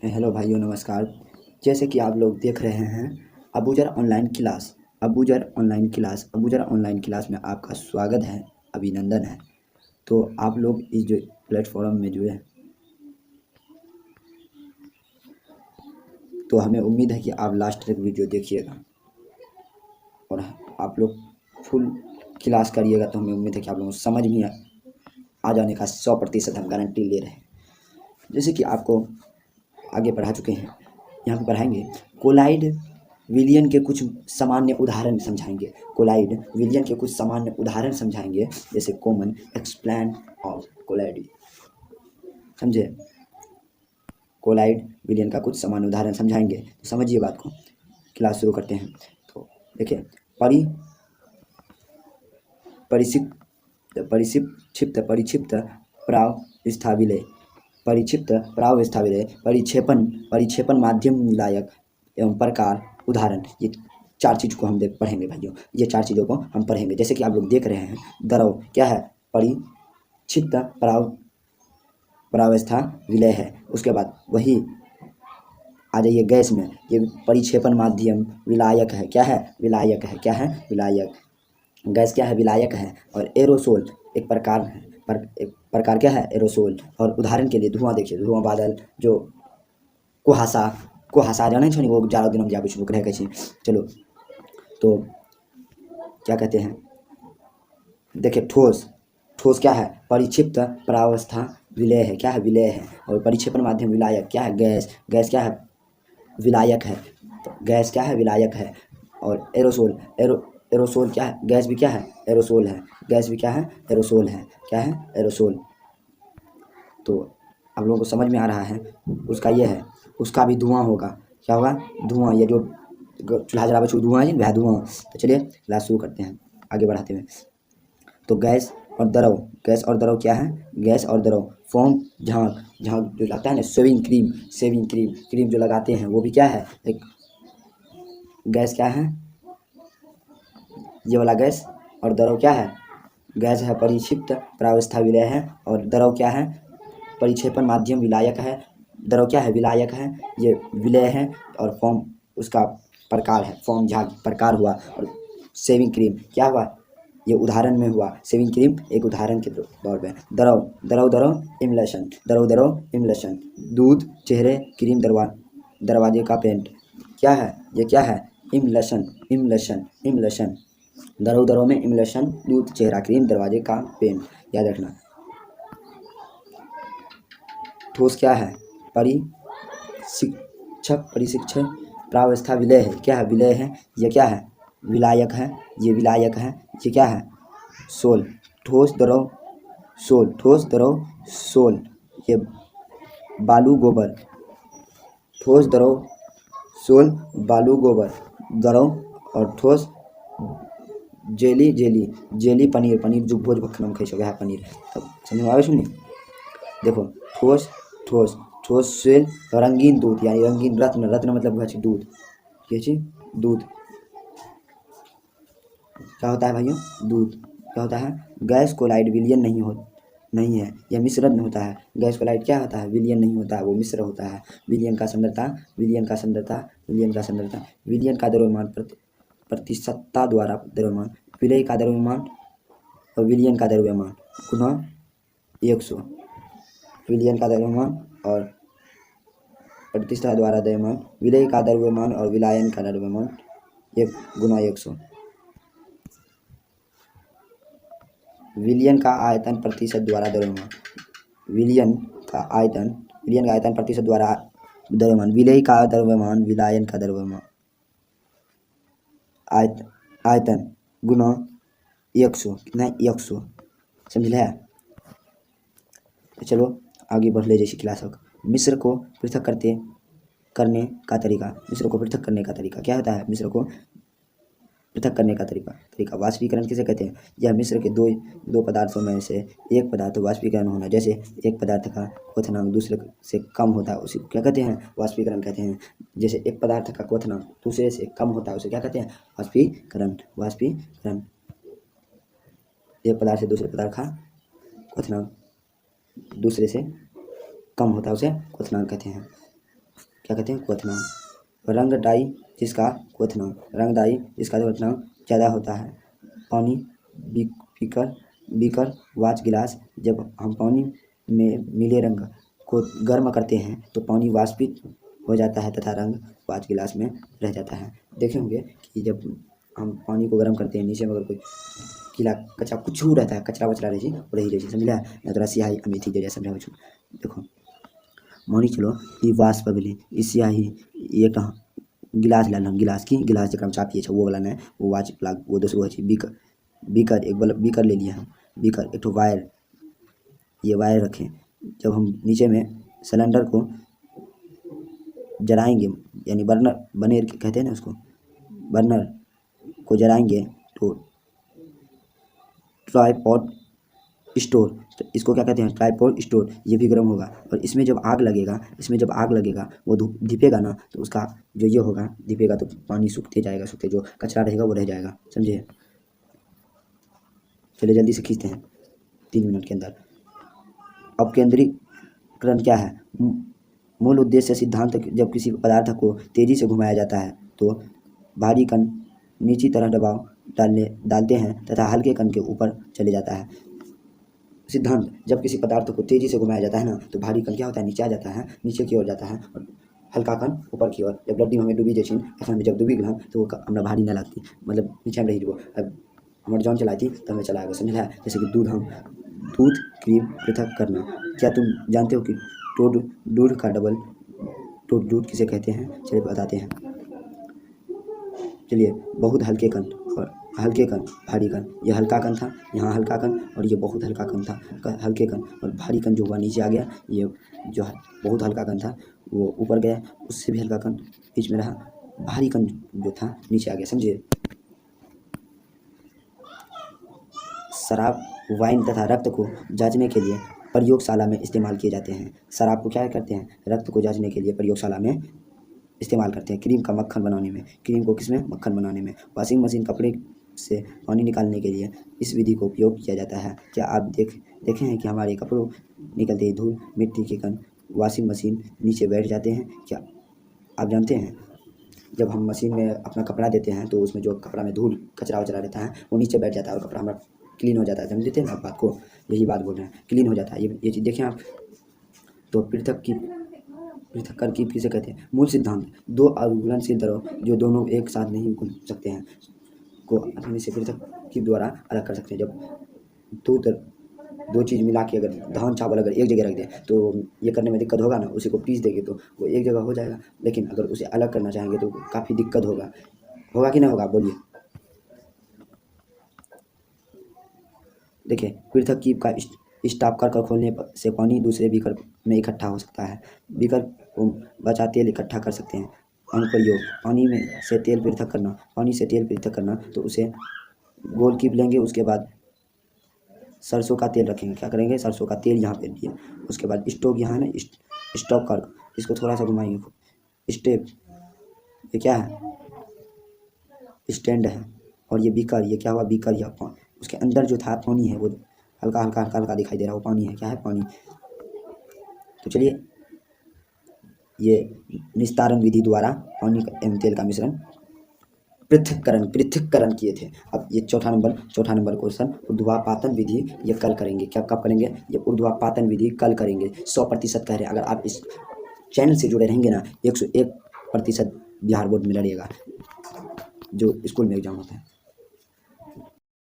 Hello भाइयों, नमस्कार। जैसे कि आप लोग देख रहे हैं Abuzar online class. Abuzar online class में आपका स्वागत है, अभिनंदन है। तो आप लोग इस जो प्लेटफॉर्म में जुड़े हैं, तो हमें उम्मीद है कि आप लास्ट तक वीडियो देखिएगा और आप लोग फुल क्लास करिएगा। तो हमें उम्मीद है कि आप लोगों को समझ में आ जाने का 100% हम गारंटी ले रहे हैं। जैसे कि आपको आगे पढ़ा चुके हैं, यहाँ पे पढ़ाएंगे कोलाइड विलियन के कुछ सामान्य उदाहरण समझाएंगे। कोलाइड विलियन के कुछ सामान्य उदाहरण समझाएंगे, जैसे कॉमन एक्सप्लेन ऑफ कोलाइड। समझे? कोलाइड विलियन का कुछ सामान्य उदाहरण समझाएंगे, तो समझिए बात को। क्लास शुरू करते हैं। तो देखिए, परिक्षिप्त प्रावस्था विलय, परिक्षेपण माध्यम विलायक एवं प्रकार उदाहरण। ये चार चीज़ को हम पढ़ेंगे भाइयों, ये चार चीज़ों को हम पढ़ेंगे। जैसे कि आप लोग देख रहे हैं, द्रव क्या है? परिक्षिप्त प्रावस्था विलय है। उसके बाद वही आ जाइए गैस में, ये परिक्षेपण माध्यम विलायक है। क्या है? विलायक है। क्या है? विलायक। गैस क्या है? विलायक है। और एरोसोल एक प्रकार है, एक प्रकार क्या है? एरोसोल। और उदाहरण के लिए धुआं देखिए, धुआं बादल, जो कुहासा जाने छो वो जाड़ा दिन हम जाबे शुरू करे छी। चलो, तो क्या कहते हैं, देखिए ठोस क्या है? परिक्षिप्त प्रावस्था विलय है। क्या है? विलय है। और परिक्षेपण माध्यम विलायक क्या है? गैस क्या है? विलायक है। तो गैस क्या है? विलायक है। और एरोसोल क्या है? गैस भी क्या है? एरोसोल है। गैस भी क्या है? एरोसोल है। क्या है? एरोसोल। तो आप लोगों को समझ में आ रहा है? उसका ये है, उसका भी धुआं होगा। क्या होगा? धुआं। ये जो चूल्हा जलावे धुआं है, वह धुआं। तो चलिए क्लास शुरू करते हैं, आगे बढ़ाते हुए। तो गैस और द्रव क्या है? गैस और द्रव फोम, झाग जो लगता है ना, शेविंग क्रीम जो लगाते हैं, वो भी क्या है? एक गैस। क्या है? ये वाला गैस। और द्रव क्या है? गैस है परिक्षिप्त प्रावस्था विलय है। और द्रव क्या है? परिक्षेपण माध्यम विलायक है। द्रव क्या है? विलायक है। ये विलय है। और फॉर्म उसका प्रकार है, फॉर्म झाग प्रकार हुआ। और शेविंग क्रीम क्या हुआ? ये उदाहरण में हुआ। शेविंग क्रीम एक उदाहरण के तौर पे। द्रव इमल्शन। दूध, चेहरे, क्रीम, दरवाजे का पेंट। क्या है? ये क्या है? इमल्शन। द्रव में इमल्शन, दूध, चेहरा, क्रीम, दरवाजे का पेंट। याद रखना। ठोस क्या है? परिशिक्षक प्रावस्था विलय है। क्या है? विलय है। ये क्या है? विलायक है। ये विलायक है। ये क्या है? सोल। ठोस द्रव सोल। ये बालू गोबर। ठोस द्रव सोल, बालू गोबर, द्रव। और ठोस जेली पनीर जो भोज भखना में खाई छो, वह पनीर। तब समझ में आवे सुनी। देखो, ठोस सेल, रंगीन दूध, यानी रंगीन रत्न मतलब वह दूध। ये चीज दूध क्या होता है भाइयों? दूध क्या होता है? गैस कोलाइड विलियन नहीं है, यह मिश्रण होता है। गैस कोलाइड क्या होता है? विलियन नहीं होता है, वो मिश्र होता है। विलियन का द्रव्यमान प्रतिशतता द्वारा द्रव्यमान, विलय का द्रव्यमान और विलियन का द्रव्यमान गुना 100। विलियन का द्रव्यमान और प्रतिष्ठा द्वारा द्रव्यमान, विलय का द्रव्यमान और विलायन का द्रव्यमान 1 गुना 100। विलियन का आयतन प्रतिशत द्वारा द्रव्यमान, विलियन का आयतन प्रतिशत द्वारा द्रव्यमान, विलय का द्रव्यमान, विलायन का द्रव्यमान, आयतन गुना 100। कितना? 100। समझ है? तो चलो आगे बढ़ ले। जैसे क्लास मिश्र को पृथक करने का तरीका क्या होता है? मिश्र को पृथक करने का तरीका वाष्पीकरण किसे कहते हैं? यह मिश्र के दो पदार्थों में से एक पदार्थ वाष्पीकरण होना। जैसे एक पदार्थ का क्वथनांक दूसरे से कम होता है, उसी को क्या कहते हैं? वाष्पीकरण कहते हैं। जैसे एक पदार्थ का क्वथनांक दूसरे से कम होता है, उसे क्या कहते हैं? वाष्पीकरण। एक पदार्थ से दूसरे पदार्थ का क्वथनांक दूसरे से कम होता है, उसे क्वथनांक कहते हैं। क्या कहते हैं, क्वथनांक। रंग डाई जिसका क्वथनांक, रंग डाई जिसका क्वथनांक ज़्यादा होता है। पानी, बीकर, बीकर, वाच, गिलास। जब हम पानी में मिले रंग को गर्म करते हैं तो पानी वाष्पित हो जाता है तथा रंग वाच गिलास में रह जाता है। देखे होंगे कि जब हम पानी को गर्म करते हैं, नीचे में अगर कोई गीला कचरा कुछ रहता है, कचरा वचरा रही समझला या तो स्याही अमेठी जैसे समझा कुछ। देखो मानी चलो ये वाष्प बबली, ई स्याही, ये कहाँ गिलास लाल गिलास की गिलास जब हम चा पिए वो वाला नहीं, वो वाच प्लाग वो दोस्तों है बीकर। बीकर एक बल्ब बीकर ले लिया हम, बीकर एक तो वायर, ये वायर रखें। जब हम नीचे में सिलेंडर को जलाएंगे, यानी बर्नर, बनेर कहते हैं ना उसको, बर्नर को जलाएंगे तो ट्राइपॉड स्टोर, तो इसको क्या कहते हैं, ट्राइपॉड स्टोर, ये भी गर्म होगा। और इसमें जब आग लगेगा, इसमें जब आग लगेगा वो धिपेगा ना, तो उसका जो ये होगा धिपेगा तो पानी सूखते जाएगा, सूखते जो कचरा रहेगा वो रह जाएगा, समझे। चलिए जल्दी से खींचते हैं 3 मिनट के अंदर। अब केंद्रीकरण क्या है, मूल उद्देश्य सिद्धांत। जब किसी पदार्थ को तेजी से घुमाया जाता है तो भारी कण नीची तरह दबाव डालते हैं तथा हल्के कण के ऊपर चले जाता है। सिद्धांत, जब किसी पदार्थ को तेजी से घुमाया जाता है ना तो भारी कण क्या होता है, नीचे आ जाता है, नीचे की ओर जाता है, और हल्का कण ऊपर की ओर। जब लड्डी हमें डूबी जैसी ऐसा में जब डूबी गल तो वो हमरा भारी ना लगती, मतलब नीचे में रही वो। अब हमारे जौन चलाई थी तो हमें चला गया, समझा। जैसे कि दूध क्रीम पृथक करना। क्या तुम जानते हो कि दूध का डबल दूध किसे कहते हैं, चलिए बताते हैं। चलिए बहुत हल्के कण और हल्के कण, भारी कण, ये हल्का कण था, यहाँ हल्का कण, और ये बहुत हल्का कण था। हल्के कण और भारी कण जो हुआ नीचे आ गया, ये जो बहुत हल्का कण था वो ऊपर गया, उससे भी हल्का कण बीच में रहा, भारी कण जो था नीचे आ गया, समझे। शराब, वाइन तथा रक्त को जांचने के लिए प्रयोगशाला में इस्तेमाल किए जाते हैं। शराब को क्या करते हैं, रक्त को जांचने के लिए प्रयोगशाला में इस्तेमाल करते हैं। क्रीम का मक्खन बनाने में, क्रीम को किसमें, मक्खन बनाने में। वॉशिंग मशीन, कपड़े से पानी निकालने के लिए इस विधि को उपयोग किया जाता है। क्या आप देखे हैं कि हमारे कपड़ों निकलते ही धूल मिट्टी के कण वॉशिंग मशीन नीचे बैठ जाते हैं। क्या आप जानते हैं जब हम मशीन में अपना कपड़ा देते हैं तो उसमें जो कपड़ा में धूल कचरा वचरा रहता है वो नीचे बैठ जाता है और कपड़ा हमारा क्लीन हो जाता है, समझ लेते हैं ना आप बात को, यही बात बोल रहे हैं, क्लीन हो जाता है। ये चीज़ देखें आप। तो पृथक्करण की किसे कहते हैं, मूल सिद्धांत। दो अघुलनशील द्रव जो दोनों एक साथ नहीं घुल सकते हैं को आसानी से पृथक की द्वारा अलग कर सकते हैं। जब दो चीज़ मिला के अगर धान चावल अगर एक जगह रख दें तो ये करने में दिक्कत होगा ना, उसी को पीस देंगे तो वो एक जगह हो जाएगा। लेकिन अगर उसे अलग करना चाहेंगे तो काफ़ी दिक्कत होगा कि नहीं होगा, बोलिए। देखिए पृथक कीप का स्टॉप कर खोलने से पानी दूसरे बीकर में इकट्ठा हो सकता है। बीकर को बचा तेल इकट्ठा कर सकते हैं। अनुप्रयोग, पानी में से तेल पृथक करना, पानी से तेल पृथक करना, तो उसे गोल कीप लेंगे, उसके बाद सरसों का तेल रखेंगे, क्या करेंगे, सरसों का तेल यहाँ पे दिए, उसके बाद स्टोव यहाँ है ना, स्टॉप कर इसको थोड़ा सा घुमाएंगे, स्टेप, ये क्या है, स्टैंड है, और ये बीकर, ये क्या हुआ, बीकर या उसके अंदर जो था पानी है वो हल्का हल्का हल्का हल्का दिखाई दे रहा है, वो पानी है, क्या है, पानी। तो चलिए ये निस्तारण विधि द्वारा पानी एवं तेल का मिश्रण पृथक्करण किए थे। अब ये चौथा नंबर क्वेश्चन, ऊर्ध्वापातन विधि, ये कल करेंगे। क्या कब करेंगे, ये ऊर्ध्वापातन विधि कल करेंगे। 100% कह रहे हैं। अगर आप इस चैनल से जुड़े रहेंगे ना, 101% बिहार बोर्ड में लड़िएगा जो स्कूल में एग्जाम होता है।